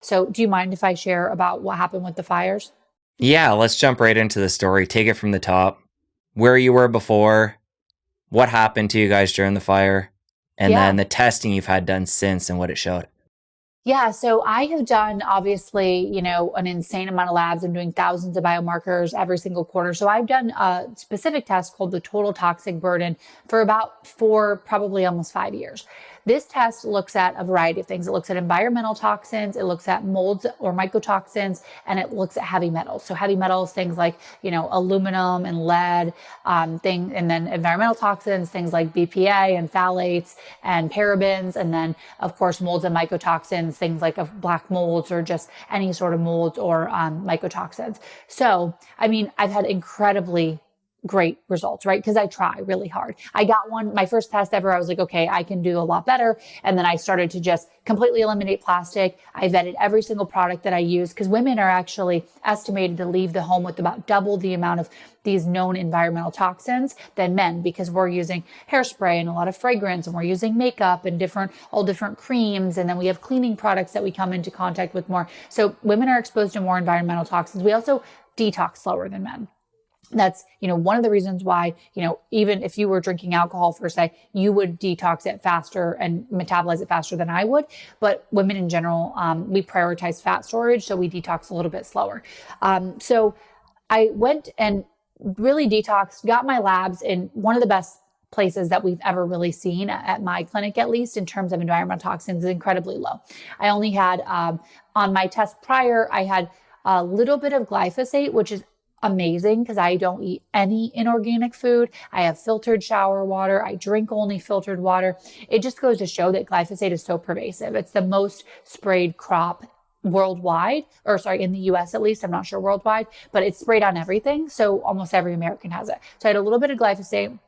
So do you mind if I share about what happened with the fires? Yeah, let's jump right into the story. Take it from the top. Where you were before, what happened to you guys during the fire, and then Yeah. the testing you've had done since and what it showed. Yeah, so I have done obviously, an insane amount of labs. I'm doing thousands of biomarkers every single quarter. So I've done a specific test called the total toxic burden for about 4, probably almost 5 years. This test looks at a variety of things. It looks at environmental toxins, it looks at molds or mycotoxins, and it looks at heavy metals. So heavy metals, things like, aluminum and lead, and then environmental toxins, things like BPA and phthalates and parabens, and then of course molds and mycotoxins, things like black molds or just any sort of molds or mycotoxins. So, I mean, I've had incredibly great results, right? Because I try really hard. I got my first test ever. I was like, okay, I can do a lot better. And then I started to just completely eliminate plastic. I vetted every single product that I use because women are actually estimated to leave the home with about double the amount of these known environmental toxins than men because we're using hairspray and a lot of fragrance and we're using makeup and all different creams. And then we have cleaning products that we come into contact with more. So women are exposed to more environmental toxins. We also detox slower than men. That's, one of the reasons why, even if you were drinking alcohol for say, you would detox it faster and metabolize it faster than I would. But women in general, we prioritize fat storage. So we detox a little bit slower. So I went and really detoxed, got my labs in one of the best places that we've ever really seen at my clinic, at least in terms of environmental toxins, is incredibly low. I only had, on my test prior, I had a little bit of glyphosate, which is amazing because I don't eat any inorganic food. I have filtered shower water. I drink only filtered water. It just goes to show that glyphosate is so pervasive. It's the most sprayed crop worldwide, or sorry, in the US at least. I'm not sure worldwide, but it's sprayed on everything. So almost every American has it. So I had a little bit of glyphosate.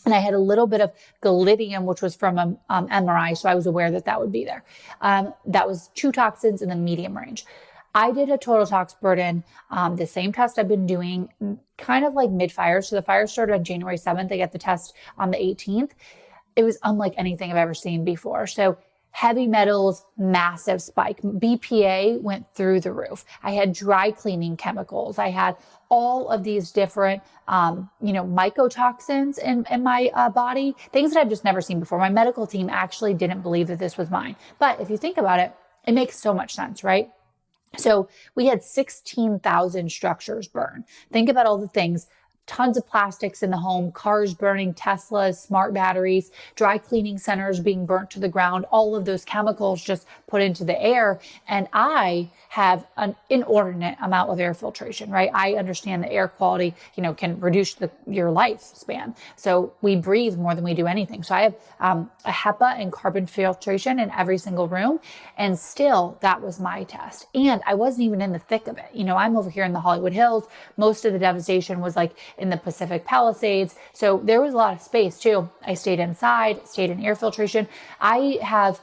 And I had a little bit of gallidium, which was from an MRI. So I was aware that that would be there. That was 2 toxins in the medium range. I did a total tox burden, the same test I've been doing kind of like mid-fire. So the fire started on January 7th. I got the test on the 18th. It was unlike anything I've ever seen before. So heavy metals, massive spike. BPA went through the roof. I had dry cleaning chemicals. I had all of these different, mycotoxins in my body, things that I've just never seen before. My medical team actually didn't believe that this was mine. But if you think about it, it makes so much sense, right? So we had 16,000 structures burn. Think about all the things, tons of plastics in the home, cars burning, Teslas, smart batteries, dry cleaning centers being burnt to the ground, all of those chemicals just put into the air. And I have an inordinate amount of air filtration, right? I understand that air quality, can reduce your lifespan. So we breathe more than we do anything. So I have a HEPA and carbon filtration in every single room. And still, that was my test. And I wasn't even in the thick of it. I'm over here in the Hollywood Hills. Most of the devastation was like in the Pacific Palisades. So there was a lot of space too. I stayed inside, stayed in air filtration. I have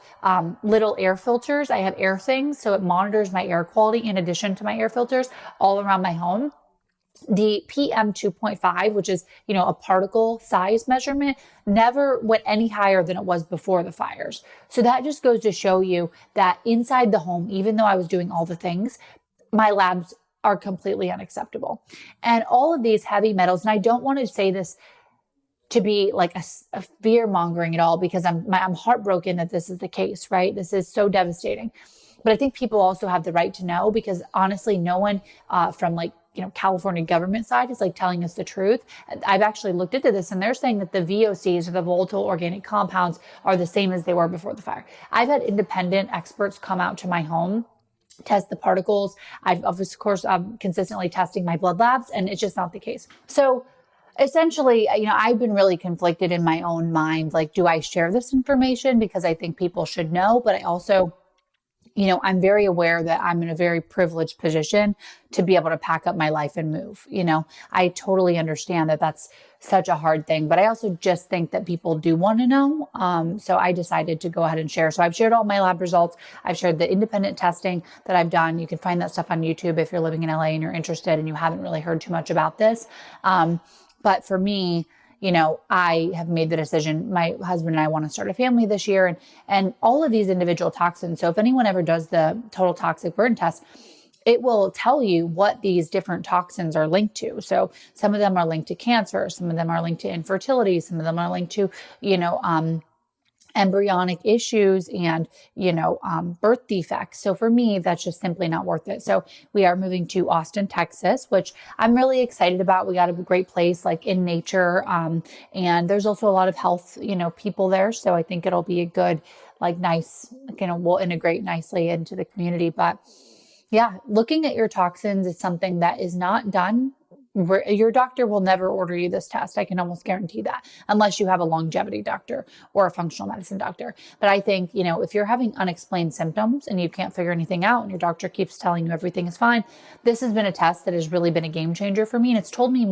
little air filters. I have air things. So it monitors my air quality in addition to my air filters all around my home. The PM 2.5, which is, a particle size measurement, never went any higher than it was before the fires. So that just goes to show you that inside the home, even though I was doing all the things, my labs are completely unacceptable. And all of these heavy metals, and I don't want to say this to be like a fear mongering at all, because I'm heartbroken that this is the case, right? This is so devastating. But I think people also have the right to know, because honestly, no one from California government side is telling us the truth. I've actually looked into this, and they're saying that the VOCs, or the volatile organic compounds, are the same as they were before the fire. I've had independent experts come out to my home, test the particles. I've, of course, consistently testing my blood labs, and it's just not the case. So essentially, I've been really conflicted in my own mind. Do I share this information because I think people should know? But I also, I'm very aware that I'm in a very privileged position to be able to pack up my life and move. I totally understand that that's such a hard thing, but I also just think that people do want to know. So I decided to go ahead and share. So I've shared all my lab results. I've shared the independent testing that I've done. You can find that stuff on YouTube if you're living in LA and you're interested and you haven't really heard too much about this. But for me, I have made the decision, my husband and I want to start a family this year, and all of these individual toxins. So if anyone ever does the total toxic burden test, it will tell you what these different toxins are linked to. So some of them are linked to cancer, some of them are linked to infertility, some of them are linked to, embryonic issues and, birth defects. So for me, that's just simply not worth it. So we are moving to Austin, Texas, which I'm really excited about. We got a great place like in nature. And there's also a lot of health, people there. So I think it'll be a good, like nice, we'll integrate nicely into the community. But yeah, looking at your toxins is something that is not done. Your doctor will never order you this test. I can almost guarantee that, unless you have a longevity doctor or a functional medicine doctor. But I think, if you're having unexplained symptoms and you can't figure anything out and your doctor keeps telling you everything is fine, this has been a test that has really been a game changer for me. And it's told me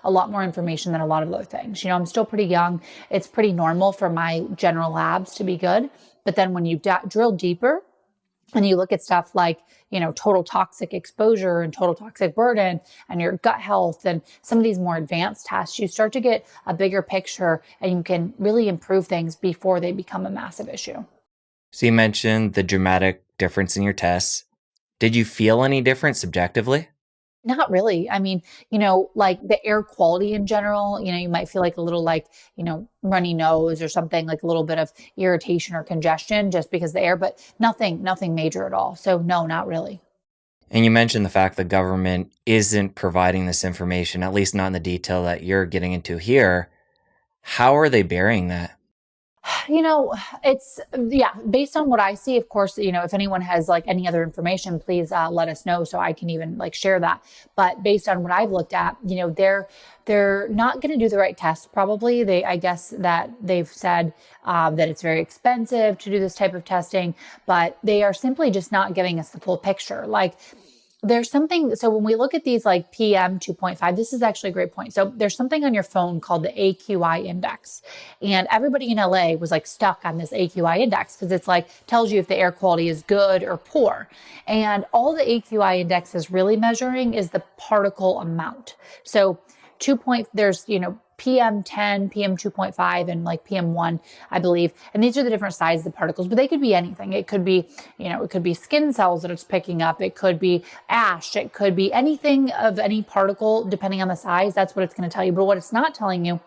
a lot more information than a lot of other things. I'm still pretty young. It's pretty normal for my general labs to be good. But then when you drill deeper, and you look at stuff like, total toxic exposure and total toxic burden and your gut health and some of these more advanced tests, you start to get a bigger picture and you can really improve things before they become a massive issue. So you mentioned the dramatic difference in your tests. Did you feel any different subjectively? Not really. I mean, like the air quality in general, you might feel like a little like, runny nose or something, like a little bit of irritation or congestion just because of the air, but nothing major at all. So no, not really. And you mentioned the fact the government isn't providing this information, at least not in the detail that you're getting into here. How are they burying that? It's, yeah, based on what I see, of course, if anyone has like any other information, please let us know so I can even like share that. But based on what I've looked at, they're not going to do the right tests. Probably I guess that they've said that it's very expensive to do this type of testing, but they are simply just not giving us the full picture. Like, there's something, so when we look at these like PM 2.5, this is actually a great point. So there's something on your phone called the AQI index. And everybody in LA was like stuck on this AQI index because it's like tells you if the air quality is good or poor. And all the AQI index is really measuring is the particle amount. So there's, PM 10, PM 2.5, and like PM 1, I believe. And these are the different sizes of particles, but they could be anything. It could be, it could be skin cells that it's picking up. It could be ash. It could be anything of any particle, depending on the size. That's what it's going to tell you. But what it's not telling you,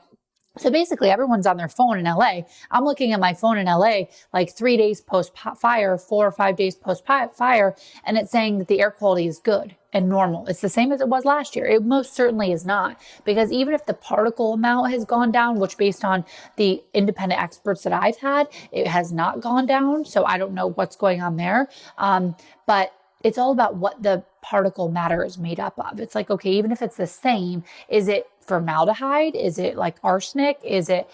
so basically everyone's on their phone in LA. I'm looking at my phone in LA like 3 days post fire, 4 or 5 days post fire, and it's saying that the air quality is good and normal. It's the same as it was last year. It most certainly is not, because even if the particle amount has gone down, which based on the independent experts that I've had, it has not gone down. So I don't know what's going on there. But it's all about what the particle matter is made up of. It's like, okay, even if it's the same, is it formaldehyde? Is it like arsenic? Is it,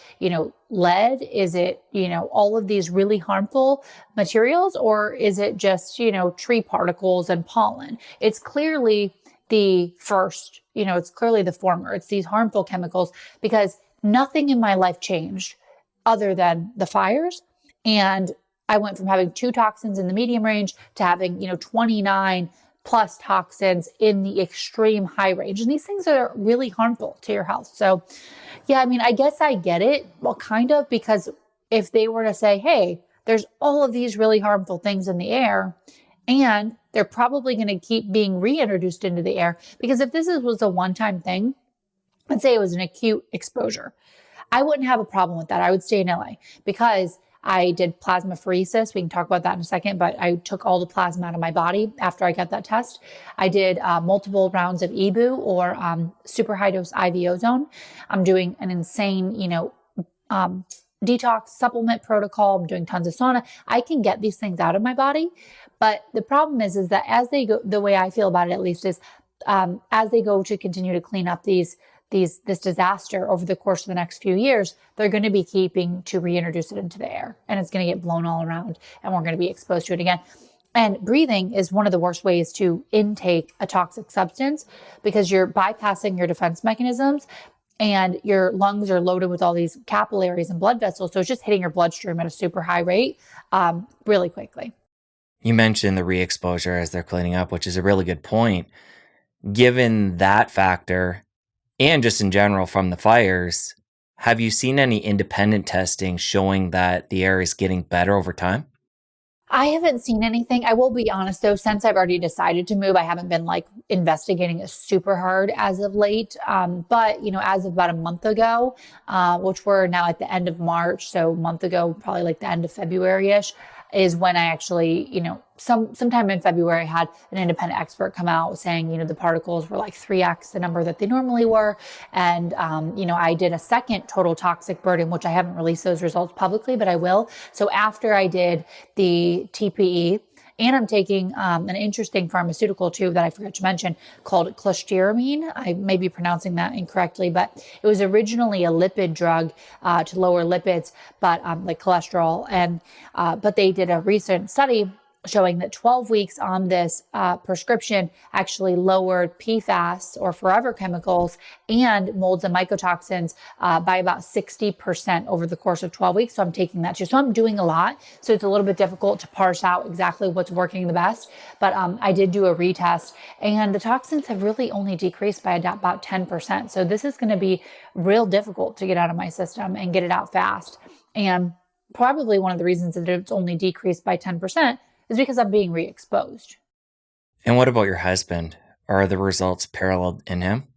lead? Is it, all of these really harmful materials? Or is it just, tree particles and pollen? It's clearly the first, it's clearly the former. It's these harmful chemicals, because nothing in my life changed other than the fires. And I went from having 2 toxins in the medium range to having, 29 plus toxins in the extreme high range. And these things are really harmful to your health. So yeah, I mean, I guess I get it. Well, kind of, because if they were to say, hey, there's all of these really harmful things in the air, and they're probably going to keep being reintroduced into the air, because if this was a one-time thing, let's say it was an acute exposure, I wouldn't have a problem with that. I would stay in LA, because I did plasmapheresis. We can talk about that in a second, but I took all the plasma out of my body after I got that test. I did multiple rounds of EBU, or super high dose IV ozone. I'm doing an insane, detox supplement protocol. I'm doing tons of sauna. I can get these things out of my body. But the problem is that as they go, the way I feel about it at least is, as they go to continue to clean up this disaster over the course of the next few years, they're going to be keeping to reintroduce it into the air, and it's going to get blown all around, and we're going to be exposed to it again. And breathing is one of the worst ways to intake a toxic substance, because you're bypassing your defense mechanisms, and your lungs are loaded with all these capillaries and blood vessels. So it's just hitting your bloodstream at a super high rate, really quickly. You mentioned the re-exposure as they're cleaning up, which is a really good point. Given that factor, and just in general from the fires, Have you seen any independent testing showing that the air is getting better over time? I haven't seen anything. I will be honest though, since I've already decided to move, I haven't been like investigating it super hard as of late. But as of about a month ago, which we're now at the end of March, so a month ago, probably like the end of February-ish, is when I actually, sometime in February, I had an independent expert come out saying, the particles were like 3x the number that they normally were. And, I did a second total toxic burden, which I haven't released those results publicly, but I will. So after I did the TPE, and I'm taking an interesting pharmaceutical too that I forgot to mention called clostiramine. I may be pronouncing that incorrectly, but it was originally a lipid drug to lower lipids, but like cholesterol. And but they did a recent study showing that 12 weeks on this prescription actually lowered PFAS or forever chemicals and molds and mycotoxins by about 60% over the course of 12 weeks. So I'm taking that too. So I'm doing a lot. So it's a little bit difficult to parse out exactly what's working the best. But I did do a retest and the toxins have really only decreased by about 10%. So this is going to be real difficult to get out of my system and get it out fast. And probably one of the reasons that it's only decreased by 10% is because I'm being re-exposed. And what about your husband? Are the results paralleled in him?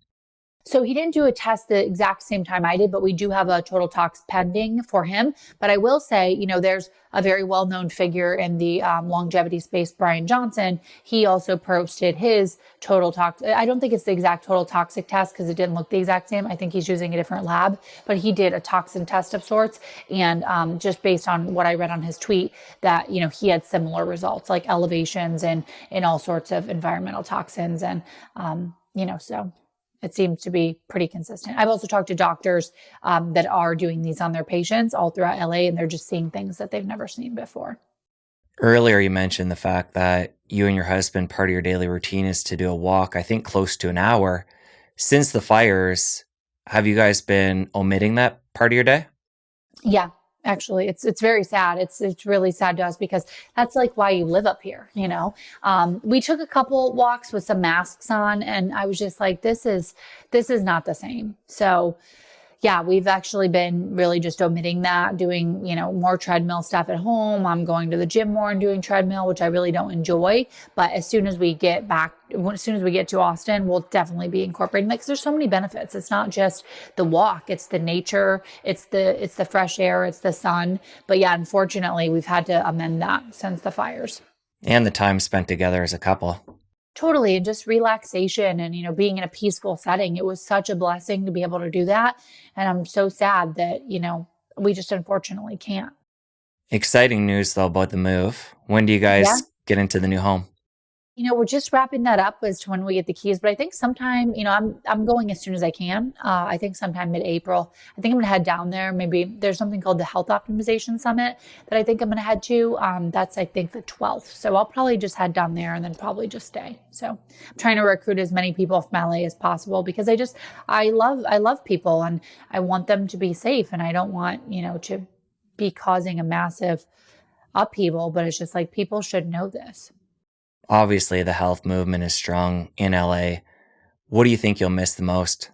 So he didn't do a test the exact same time I did, but we do have a total tox pending for him. But I will say, there's a very well-known figure in the longevity space, Brian Johnson. He also posted his total tox. I don't think it's the exact total toxic test because it didn't look the exact same. I think he's using a different lab, but he did a toxin test of sorts. And just based on what I read on his tweet, that, he had similar results like elevations and in all sorts of environmental toxins. And, so it seems to be pretty consistent. I've also talked to doctors that are doing these on their patients all throughout LA, and they're just seeing things that they've never seen before. Earlier, you mentioned the fact that you and your husband, part of your daily routine is to do a walk, I think close to an hour. Since the fires, have you guys been omitting that part of your day? Yeah, actually, it's very sad. It's really sad to us because that's like why you live up here. We took a couple walks with some masks on, and I was just like, this is not the same. So yeah, we've actually been really just omitting that, doing, more treadmill stuff at home. I'm going to the gym more and doing treadmill, which I really don't enjoy. But as soon as we get to Austin, we'll definitely be incorporating that because there's so many benefits. It's not just the walk, it's the nature, it's the fresh air, it's the sun. But yeah, unfortunately, we've had to amend that since the fires. And the time spent together as a couple. Totally. And just relaxation and, being in a peaceful setting. It was such a blessing to be able to do that. And I'm so sad that, we just unfortunately can't. Exciting news, though, about the move. When do you Yeah. guys get into the new home? We're just wrapping that up as to when we get the keys, but I think sometime, I'm going as soon as I can. I think sometime mid-April. I think I'm gonna head down there. Maybe there's something called the Health Optimization Summit that I think I'm gonna head to. That's I think the 12th. So I'll probably just head down there and then probably just stay. So I'm trying to recruit as many people from LA as possible because I love people and I want them to be safe and I don't want, to be causing a massive upheaval, but it's just like people should know this. Obviously, the health movement is strong in LA. What do you think you'll miss the most?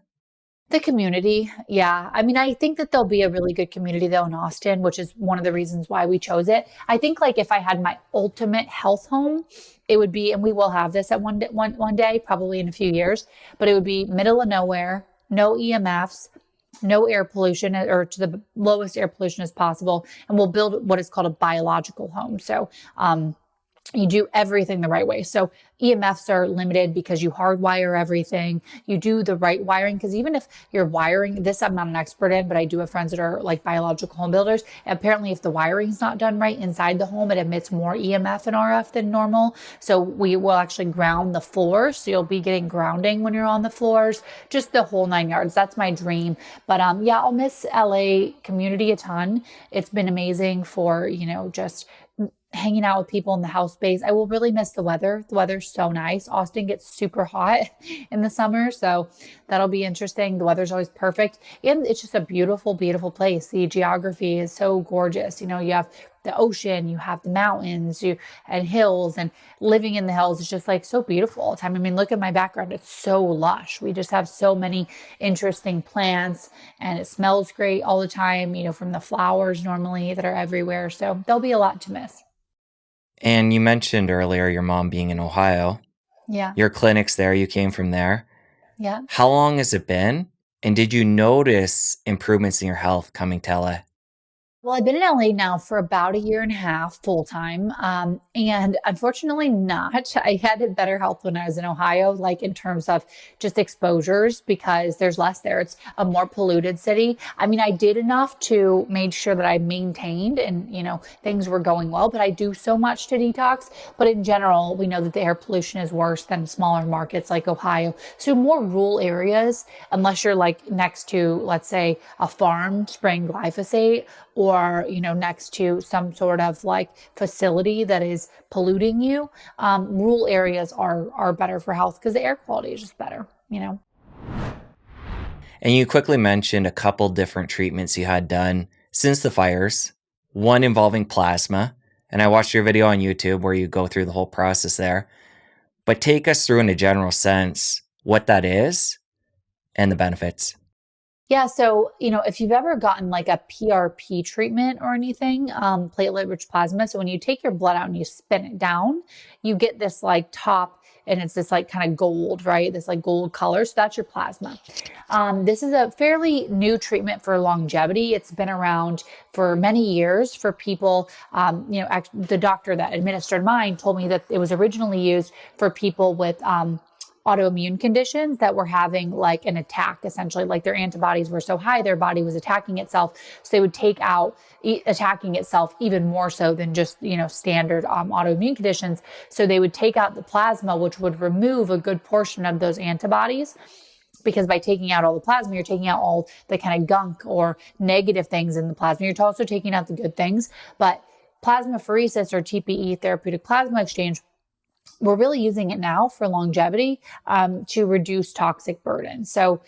The community. Yeah. I mean, I think that there'll be a really good community though in Austin, which is one of the reasons why we chose it. I think like if I had my ultimate health home, it would be, and we will have this at one day, probably in a few years, but it would be middle of nowhere, no EMFs, no air pollution or to the lowest air pollution as possible. And we'll build what is called a biological home. So, you do everything the right way. So EMFs are limited because you hardwire everything. You do the right wiring because even if you're wiring this, I'm not an expert in, but I do have friends that are like biological home builders. Apparently, if the wiring's not done right inside the home, it emits more EMF and RF than normal. So we will actually ground the floors. So you'll be getting grounding when you're on the floors, just the whole 9 yards. That's my dream. But yeah, I'll miss LA community a ton. It's been amazing for, just hanging out with people in the house space. I will really miss the weather. The weather's so nice. Austin gets super hot in the summer, so that'll be interesting. The weather's always perfect, and it's just a beautiful, beautiful place. The geography is so gorgeous. You have the ocean, you have the mountains, and hills, and living in the hills is just like so beautiful all the time. I mean, look at my background. It's so lush. We just have so many interesting plants, and it smells great all the time, from the flowers normally that are everywhere. So there'll be a lot to miss. And you mentioned earlier your mom being in Ohio. Yeah. Your clinic's there, you came from there. Yeah. How long has it been? And did you notice improvements in your health coming to LA? Well, I've been in LA now for about a year and a half full time. And unfortunately not. I had better health when I was in Ohio, like in terms of just exposures, because there's less there. It's a more polluted city. I mean, I did enough to make sure that I maintained and, things were going well, but I do so much to detox. But in general, we know that the air pollution is worse than smaller markets like Ohio. So more rural areas, unless you're like next to, let's say, a farm spraying glyphosate, or next to some sort of like facility that is polluting you, rural areas are better for health because the air quality is just better. And you quickly mentioned a couple different treatments you had done since the fires, one involving plasma, and I watched your video on YouTube where you go through the whole process there. But take us through in a general sense what that is and the benefits. Yeah. So, if you've ever gotten like a PRP treatment or anything, platelet rich plasma. So when you take your blood out and you spin it down, you get this like top, and it's this like kind of gold, right? This like gold color. So that's your plasma. This is a fairly new treatment for longevity. It's been around for many years for people. The doctor that administered mine told me that it was originally used for people with, autoimmune conditions that were having like an attack, essentially, like their antibodies were so high, their body was attacking itself. So they would take out attacking itself even more so than just, standard autoimmune conditions. So they would take out the plasma, which would remove a good portion of those antibodies. Because by taking out all the plasma, you're taking out all the kind of gunk or negative things in the plasma. You're also taking out the good things. But plasmapheresis, or TPE, therapeutic plasma exchange, we're really using it now for longevity, to reduce toxic burden. So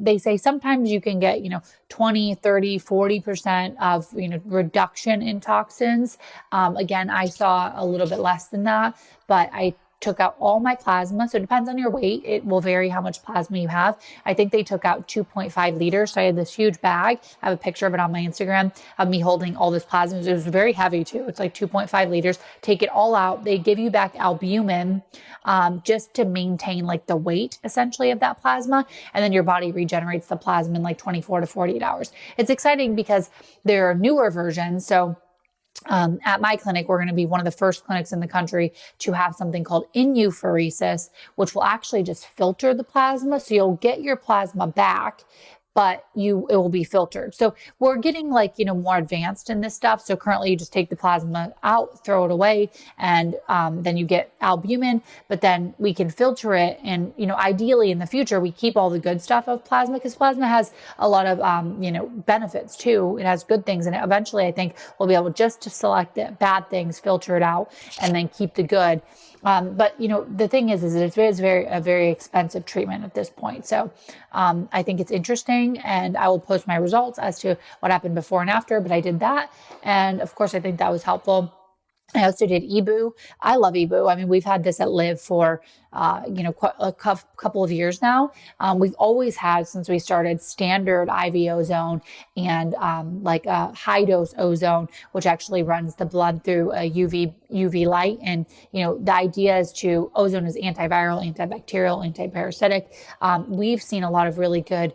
they say sometimes you can get, 20, 30, 40% of, reduction in toxins. Again, I saw a little bit less than that, but I took out all my plasma. So it depends on your weight. It will vary how much plasma you have. I think they took out 2.5 liters. So I had this huge bag. I have a picture of it on my Instagram of me holding all this plasma. It was very heavy too. It's like 2.5 liters. Take it all out. They give you back albumin, just to maintain like the weight essentially of that plasma. And then your body regenerates the plasma in like 24 to 48 hours. It's exciting because there are newer versions. So at my clinic, we're going to be one of the first clinics in the country to have something called inupheresis, which will actually just filter the plasma. So you'll get your plasma back, but it will be filtered. So we're getting like, more advanced in this stuff. So currently you just take the plasma out, throw it away, and then you get albumin, but then we can filter it. And, ideally in the future, we keep all the good stuff of plasma, because plasma has a lot of, benefits too. It has good things. And eventually I think we'll be able just to select the bad things, filter it out, and then keep the good. But the thing is it's a very expensive treatment at this point. So, I think it's interesting, and I will post my results as to what happened before and after, but I did that. And of course, I think that was helpful. I also did EBU. I love EBU. I mean, we've had this at Live for, quite a couple of years now. We've always had, since we started, standard IV ozone and like a high dose ozone, which actually runs the blood through a UV light. And, the idea is ozone is antiviral, antibacterial, antiparasitic. We've seen a lot of really good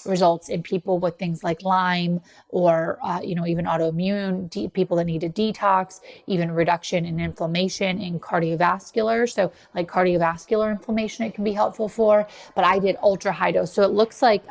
results in people with things like Lyme or, even autoimmune, people that need a detox, even reduction in inflammation in cardiovascular. So like cardiovascular inflammation, it can be helpful for, but I did ultra high dose. So it looks like,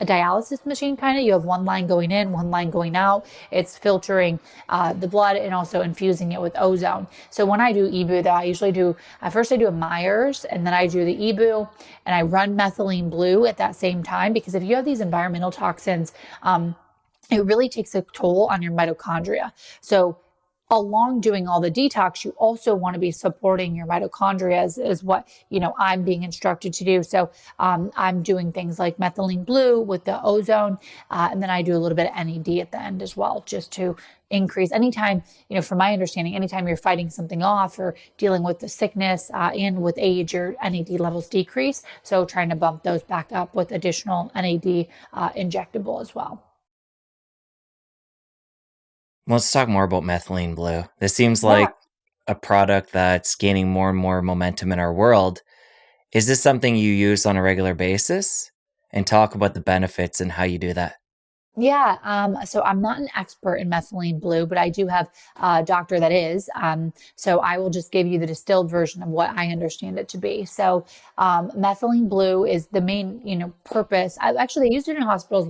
a dialysis machine kind of. You have one line going in, one line going out. It's filtering the blood and also infusing it with ozone. So when I do EBU, I usually do, first I do a Myers, and then I do the EBU, and I run methylene blue at that same time, because if you have these environmental toxins, it really takes a toll on your mitochondria. So along doing all the detox, you also want to be supporting your mitochondria is what, I'm being instructed to do. So I'm doing things like methylene blue with the ozone. And then I do a little bit of NAD at the end as well, just to increase anytime, from my understanding, anytime you're fighting something off or dealing with the sickness and with age, your NAD levels decrease. So trying to bump those back up with additional NAD injectable as well. Let's talk more about methylene blue. This seems Yeah. like a product that's gaining more and more momentum in our world. Is this something you use on a regular basis? And talk about the benefits and how you do that. Yeah, so I'm not an expert in methylene blue, but I do have a doctor that is. So I will just give you the distilled version of what I understand it to be. So methylene blue is the main, purpose. Actually, they used it in hospitals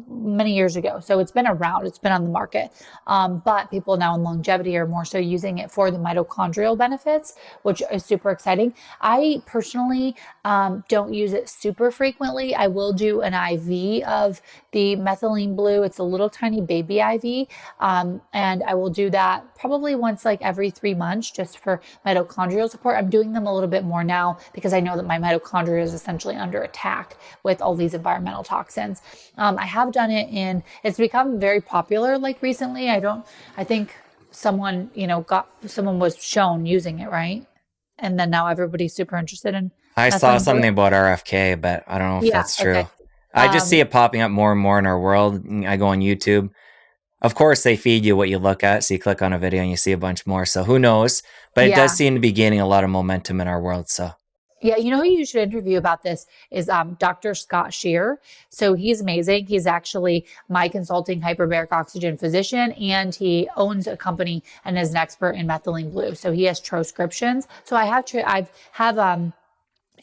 many years ago. So it's been around, it's been on the market. But people now in longevity are more so using it for the mitochondrial benefits, which is super exciting. I personally don't use it super frequently. I will do an IV of the methylene blue. It's a little tiny baby IV. And I will do that probably once like every 3 months just for mitochondrial support. I'm doing them a little bit more now because I know that my mitochondria is essentially under attack with all these environmental toxins. I have done it's become very popular like recently. I think someone, someone was shown using it, right? And then now everybody's super interested in I saw methylene blue. something about RFK, but I don't know if Yeah. that's true. Okay. I just see Um, it popping up more and more in our world. I go on YouTube. Of course, they feed you what you look at. So you click on a video and you see a bunch more. So who knows? But it does yeah. seem to be gaining a lot of momentum in our world. So Yeah, who you should interview about this is Dr. Scott Shear. So he's amazing. He's actually my consulting hyperbaric oxygen physician, and he owns a company and is an expert in methylene blue. So he has transcriptions. So I've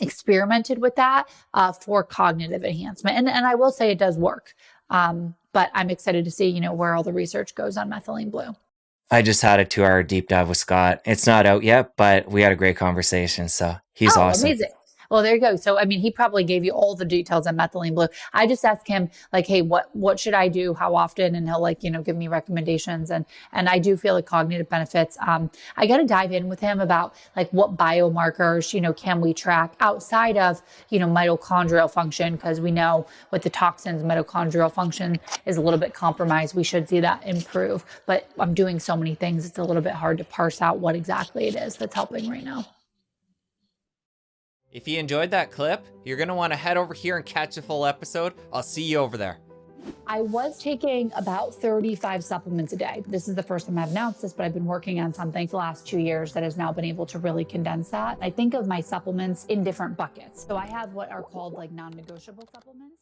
experimented with that for cognitive enhancement, and I will say it does work. But I'm excited to see where all the research goes on methylene blue. I just had a 2 hour deep dive with Scott. It's not out yet, but we had a great conversation. So he's Oh, awesome. amazing. Well, there you go. So, I mean, he probably gave you all the details on methylene blue. I just asked him like, hey, what should I do? How often? And he'll like, give me recommendations. And I do feel like cognitive benefits. I got to dive in with him about like what biomarkers, can we track outside of, mitochondrial function? Because we know with the toxins, mitochondrial function is a little bit compromised. We should see that improve. But I'm doing so many things. It's a little bit hard to parse out what exactly it is that's helping right now. If you enjoyed that clip, you're going to want to head over here and catch the full episode. I'll see you over there. I was taking about 35 supplements a day. This is the first time I've announced this, but I've been working on something for the last 2 years that has now been able to really condense that. I think of my supplements in different buckets. So I have what are called like non-negotiable supplements.